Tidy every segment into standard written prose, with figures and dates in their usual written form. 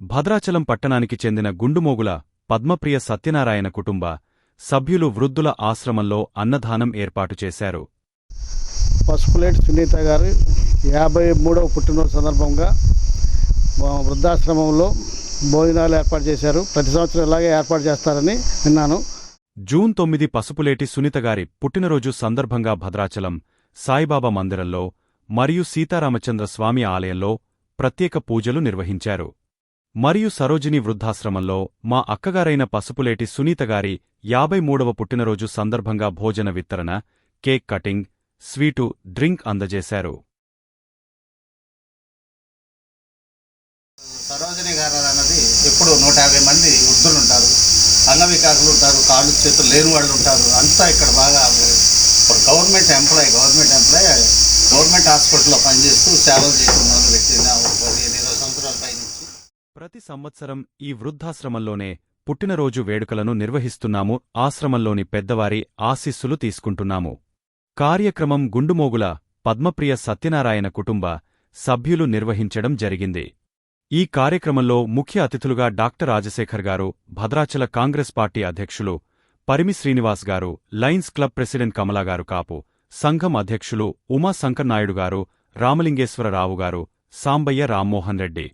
భద్రాచలం పట్టణానికి చెందిన గుండుమోగుల పద్మప్రియ సత్యనారాయణ కుటుంబ సభ్యులు వృద్ధుల ఆశ్రమంలో అన్నదానం ఏర్పాటు చేశారు. పసుపులేటి సునీత గారి 53వ పుట్టినరోజు సందర్భంగా వృద్ధాశ్రమంలో భోజనాలు ఏర్పాటు చేశారు. ప్రతి సంవత్సరం ఇలాగే ఏర్పాటు చేస్తారని విన్నాను. జూన్ 9 పసుపులేటి సునీతగారి పుట్టినరోజు సందర్భంగా భద్రాచలం సాయిబాబా మందిరంలో మరియు సీతారామచంద్ర స్వామి ఆలయంలో ప్రత్యేక పూజలు నిర్వహించారు. మరియు సరోజిని వృద్ధాశ్రమంలో మా అక్కగారైన పసుపులేటి సునీతగారి 53వ పుట్టినరోజు సందర్భంగా భోజన వితరణ, కేక్ కటింగ్, స్వీటు, డ్రింక్ అందజేశారు. సరోజిని గారు అన్నది ఎప్పుడు 150 మంది వృద్ధులు ఉంటారు, అంగవికారులు ఉంటారు, కాళ్ళు చేతులు లేని వాళ్ళు ఉంటారు. అంతా ఇక్కడ బాగా గవర్నమెంట్ ఎంప్లాయీ గవర్నమెంట్ హాస్పిటల్లో పనిచేస్తూ సేవలు చేయకుండా వ్యక్తి 15-20 సంవత్సరాల పైనుంచి ప్రతి సంవత్సరం ఈ వృద్ధాశ్రమంలోనే పుట్టినరోజు వేడుకలను నిర్వహిస్తున్నాము. ఆశ్రమంలోని పెద్దవారి ఆశీస్సులు తీసుకుంటున్నాము. కార్యక్రమం గుండుమోగుల పద్మప్రియ సత్యనారాయణ కుటుంబ సభ్యులు నిర్వహించడం జరిగింది. ఈ కార్యక్రమంలో ముఖ్య అతిథులుగా డాక్టర్ రాజశేఖర్ గారు, భద్రాచల కాంగ్రెస్ పార్టీ అధ్యక్షులు పరిమి శ్రీనివాస్ గారు, లయన్స్ క్లబ్ ప్రెసిడెంట్ కమలాగారు, కాపు సంఘం అధ్యక్షులు ఉమాశంకర్ నాయుడు గారు, రామలింగేశ్వరరావు గారు, సాంబయ్య రామ్మోహన్ రెడ్డి,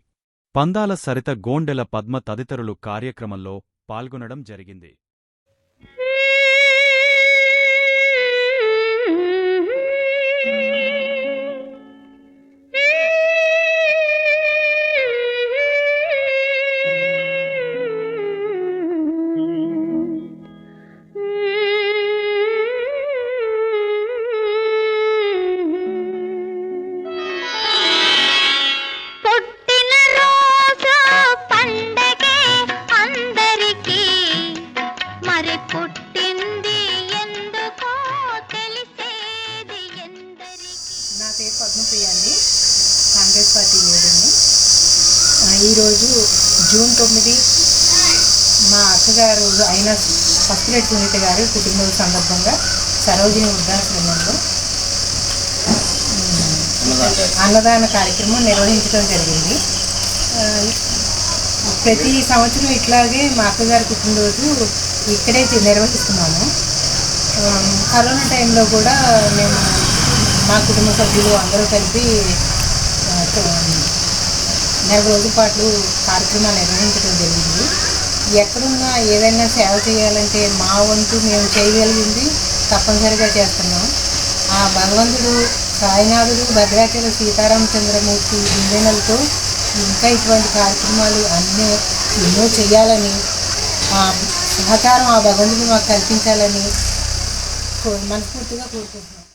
పందాల సరిత గోండెల పద్మ తదితరులు కార్యక్రమంలో పాల్గొనడం జరిగింది. నా పేరు పద్మప్రియ అండి, కాంగ్రెస్ పార్టీ లీడర్ని. ఈరోజు జూన్ 9 మా అక్కగారు అయిన పసుపులేటి సునీత గారు పుట్టినరోజు సందర్భంగా సరోజిని వృద్ధాశ్రమంలో అన్నదాన కార్యక్రమం నిర్వహించడం జరిగింది. ప్రతి సంవత్సరం ఇట్లాగే మా అక్కగారి పుట్టినరోజు ఇక్కడే నిర్వహిస్తున్నాము. కరోనా టైంలో కూడా మేము మా కుటుంబ సభ్యులు అందరూ కలిపి నెల రోజుల పాటు కార్యక్రమాలు నిర్వహించడం జరిగింది. ఎక్కడున్నా ఏదైనా సేవ చేయాలంటే మా వంతు మేము చేయగలిగింది తప్పనిసరిగా చేస్తున్నాం. ఆ భగవంతుడు సాయినాథుడు భద్రాచల సీతారామచంద్రమూర్తి దివ్యనలతో ఇంకా ఇటువంటి కార్యక్రమాలు ఎన్నో చేయాలని, సహకారం ఆ భగవంతుడు మాకు కల్పించాలని మనస్ఫూర్తిగా కోరుకుంటున్నాం.